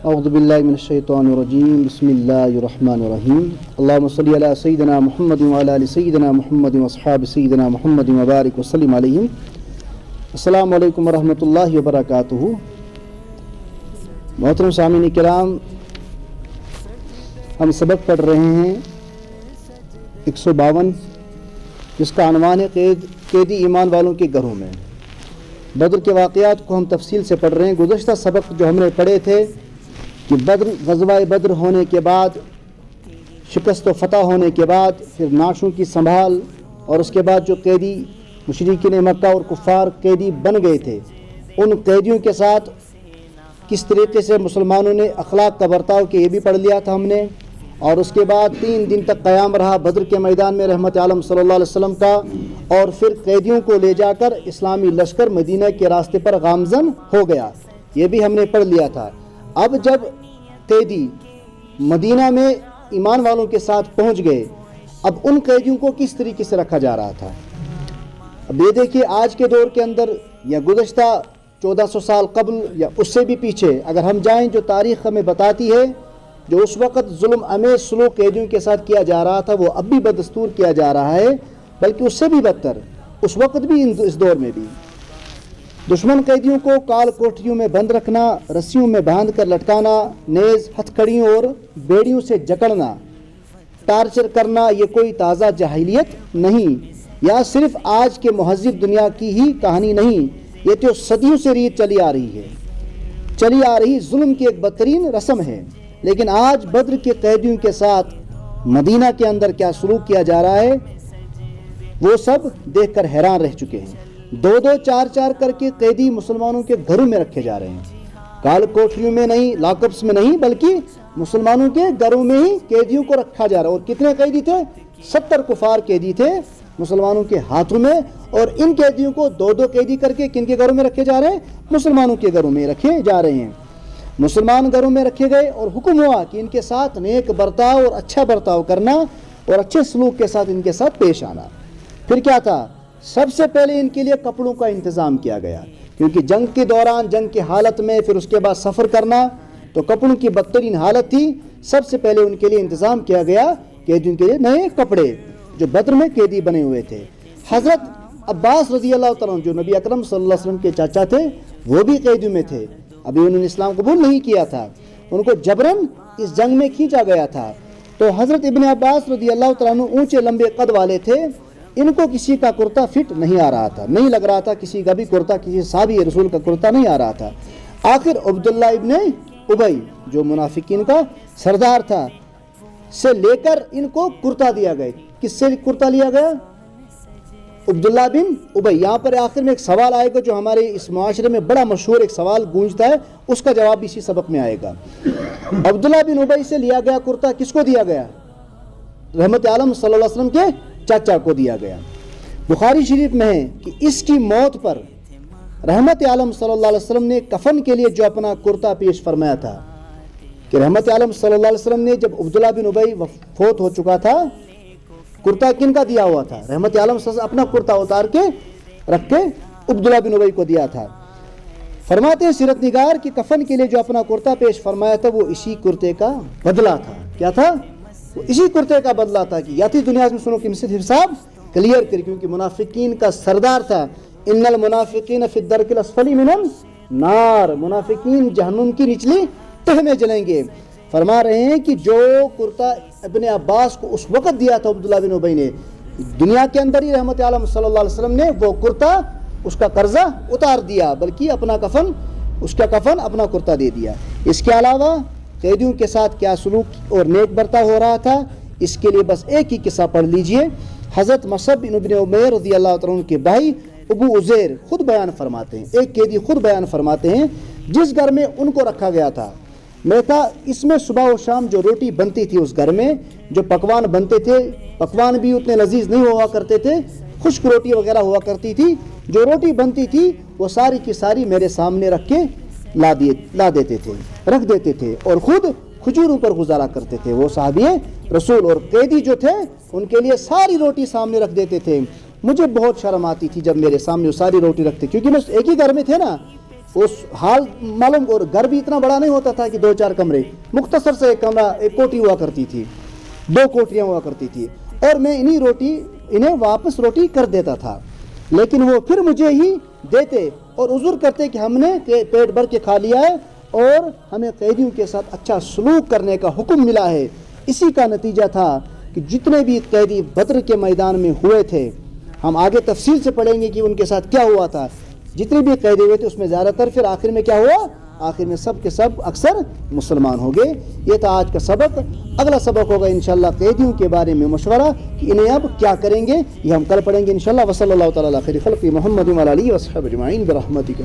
اعوذ باللہ من الشیطان الرجیم بسم اللہ الرحمن الرحیم اللہم صلی علی سیدنا محمد وعلی آل سیدنا محمد واصحاب سیدنا محمد وبارک وسلم علیہم۔ السلام علیکم ورحمۃ اللہ وبرکاتہ۔ محترم سامعین کرام، ہم سبق پڑھ رہے ہیں 152 جس کا عنوان ہے قیدی ایمان والوں کے گھروں میں۔ بدر کے واقعات کو ہم تفصیل سے پڑھ رہے ہیں۔ گزشتہ سبق جو ہم نے پڑھے تھے کہ غزوہ بدر ہونے کے بعد، شکست و فتح ہونے کے بعد، پھر نعشوں کی سنبھال، اور اس کے بعد جو قیدی مشرکین مکہ اور کفار قیدی بن گئے تھے، ان قیدیوں کے ساتھ کس طریقے سے مسلمانوں نے اخلاق کا برتاؤ کیا، یہ بھی پڑھ لیا تھا ہم نے۔ اور اس کے بعد 3 دن تک قیام رہا بدر کے میدان میں رحمت عالم صلی اللہ علیہ وسلم کا، اور پھر قیدیوں کو لے جا کر اسلامی لشکر مدینہ کے راستے پر گامزن ہو گیا، یہ بھی ہم نے پڑھ لیا تھا۔ اب جب قیدی مدینہ میں ایمان والوں کے ساتھ پہنچ گئے، اب ان قیدیوں کو کس طریقے سے رکھا جا رہا تھا۔ اب یہ دیکھیے، آج کے دور کے اندر یا گزشتہ 1400 سال قبل یا اس سے بھی پیچھے اگر ہم جائیں، جو تاریخ ہمیں بتاتی ہے جو اس وقت ظلم امیز سلوک قیدیوں کے ساتھ کیا جا رہا تھا، وہ اب بھی بدستور کیا جا رہا ہے، بلکہ اس سے بھی بدتر اس وقت بھی، اس دور میں بھی۔ دشمن قیدیوں کو کال کوٹریوں میں بند رکھنا، رسیوں میں باندھ کر لٹکانا، نیز ہتھکڑیوں اور بیڑیوں سے جکڑنا، ٹارچر کرنا، یہ کوئی تازہ جاہلیت نہیں، یا صرف آج کے مہذب دنیا کی ہی کہانی نہیں، یہ تو صدیوں سے ریت چلی آ رہی ظلم کی ایک بدترین رسم ہے۔ لیکن آج بدر کے قیدیوں کے ساتھ مدینہ کے اندر کیا سلوک کیا جا رہا ہے، وہ سب دیکھ کر حیران رہ چکے ہیں۔ 2-2 4-4 کر کے قیدی مسلمانوں کے گھروں میں رکھے جا رہے ہیں، کال کوٹریوں میں نہیں، لاک اپس میں نہیں، بلکہ مسلمانوں کے گھروں میں ہی قیدیوں کو رکھا جا رہا ہے۔ اور کتنے قیدی تھے؟ 70 کفار قیدی تھے مسلمانوں کے ہاتھوں میں، اور ان قیدیوں کو 2-2 قیدی کر کے کن کے گھروں میں رکھے جا رہے ہیں؟ مسلمانوں کے گھروں میں رکھے جا رہے ہیں۔ مسلمان گھروں میں رکھے گئے اور حکم ہوا کہ ان کے ساتھ نیک برتاؤ اور اچھا برتاؤ کرنا، اور اچھے سلوک کے ساتھ ان کے ساتھ پیش آنا۔ پھر کیا تھا؟ سب سے پہلے ان کے لیے کپڑوں کا انتظام کیا گیا، کیونکہ جنگ کے دوران، جنگ کی حالت میں، پھر اس کے بعد سفر کرنا، تو کپڑوں کی بدترین حالت تھی۔ سب سے پہلے ان کے لیے انتظام کیا گیا قیدیوں کے لیے نئے کپڑے، جو بدر میں قیدی بنے ہوئے تھے۔ حضرت عباس رضی اللہ تعالیٰ عنہ جو نبی اکرم صلی اللہ علیہ وسلم کے چاچا تھے، وہ بھی قیدیوں میں تھے، ابھی انہوں نے اسلام قبول نہیں کیا تھا، ان کو جبراً اس جنگ میں کھینچا گیا تھا۔ تو حضرت ابن عباس رضی اللہ تعالیٰ عنہ اونچے لمبے قد والے تھے، ان کو کسی کا کرتا فٹ نہیں آ رہا تھا، نہیں لگ رہا تھا کسی کا بھی کرتا، کسی صحابی رسول کا کرتا نہیں آ رہا تھا۔ آخر عبداللہ ابن ابی جو منافقین کا سردار تھا سے لے کر ان کو کرتا دیا گیا۔ کس سے کرتا لیا گیا؟ عبداللہ بن ابی۔ یہاں پر آخر میں ایک سوال آئے گا جو ہمارے اس معاشرے میں بڑا مشہور ایک سوال گونجتا ہے، اس کا جواب بھی اسی سبق میں آئے گا۔ عبداللہ بن ابی سے لیا گیا کرتا کس کو دیا گیا؟ رحمت عالم صلی اللہ علیہ وسلم کے چاچا کو دیا گیا۔ بخاری شریف میں ہے کہ اس کی موت پر رحمت عالم صلی اللہ علیہ وسلم نے کفن کے لیے جو اپنا کرتا پیش فرمایا تھا، کہ رحمت عالم صلی اللہ علیہ وسلم نے جب عبداللہ بن ابی فوت ہو چکا تھا، کرتا کن کا دیا ہوا تھا؟ رحمت عالم صلی اللہ علیہ وسلم اپنا کرتا اتار کے رکھ کے عبداللہ بن ابی کو دیا تھا۔ فرماتے ہیں سیرت نگار کہ کفن کے لیے جو اپنا کرتا پیش فرمایا تھا، وہ اسی کرتے کا بدلہ تھا۔ کیا تھا؟ وہ اسی کرتے کا بدلہ تھا کہ یا تھی دنیا میں سنو کہ مجھ سے حساب کلیئر کر، کیونکہ منافقین کا سردار تھا۔ ان المنافقین فی الدرک الاسفل من النار، منافقین جہنم کی نچلی تہ میں جلیں گے۔ فرما رہے ہیں کہ جو کرتا ابن عباس کو اس وقت دیا تھا عبداللہ بن ابی نے، دنیا کے اندر ہی رحمت عالم صلی اللہ علیہ وسلم نے وہ کرتا، اس کا قرضہ اتار دیا، بلکہ اپنا کفن، اس کا کفن اپنا کرتا دے دیا۔ اس کے علاوہ قیدیوں کے ساتھ کیا سلوک اور نیک برتاؤ ہو رہا تھا، اس کے لیے بس ایک ہی قصہ پڑھ لیجئے۔ حضرت مصعب بن ابن عمیر رضی اللہ تعالیٰ عنہ کے بھائی ابو عزیر خود بیان فرماتے ہیں، ایک قیدی خود بیان فرماتے ہیں، جس گھر میں ان کو رکھا گیا تھا، میں تھا اس میں صبح و شام جو روٹی بنتی تھی اس گھر میں، جو پکوان بنتے تھے، پکوان بھی اتنے لذیذ نہیں ہوا کرتے تھے، خشک روٹی وغیرہ ہوا کرتی تھی، جو روٹی بنتی تھی وہ ساری کی ساری میرے سامنے رکھ کے لا دیتے تھے، رکھ دیتے تھے، اور خود کھجوروں پر گزارا کرتے تھے وہ صحابی رسول۔ اور قیدی جو تھے ان کے لیے ساری روٹی سامنے رکھ دیتے تھے۔ مجھے بہت شرم آتی تھی جب میرے سامنے وہ ساری روٹی رکھتے، کیونکہ میں ایک ہی گھر میں تھے نا، اس حال معلوم، اور گھر بھی اتنا بڑا نہیں ہوتا تھا کہ 2-4 کمرے، مختصر سے ایک کمرہ، ایک کوٹھی ہوا کرتی تھی، 2 کوٹریاں ہوا کرتی تھی، اور میں انہیں واپس روٹی کر دیتا تھا، لیکن وہ پھر مجھے ہی دیتے اور عذر کرتے کہ ہم نے پیٹ بھر کے کھا لیا ہے اور ہمیں قیدیوں کے ساتھ اچھا سلوک کرنے کا حکم ملا ہے۔ اسی کا نتیجہ تھا کہ جتنے بھی قیدی بدر کے میدان میں ہوئے تھے، ہم آگے تفصیل سے پڑھیں گے کہ ان کے ساتھ کیا ہوا تھا، جتنے بھی قیدی ہوئے تھے اس میں زیادہ تر پھر آخر میں کیا ہوا، آخر میں سب کے سب اکثر مسلمان ہو گئے۔ یہ تھا آج کا سبق۔ اگلا سبق ہوگا انشاءاللہ قیدیوں کے بارے میں مشورہ کہ انہیں اب کیا کریں گے، یہ ہم کل پڑھیں گے انشاءاللہ۔ وصلی اللہ تعالی علی خیر خلق محمد وعلی آلہ وصحبہ اجمعین برحمتک۔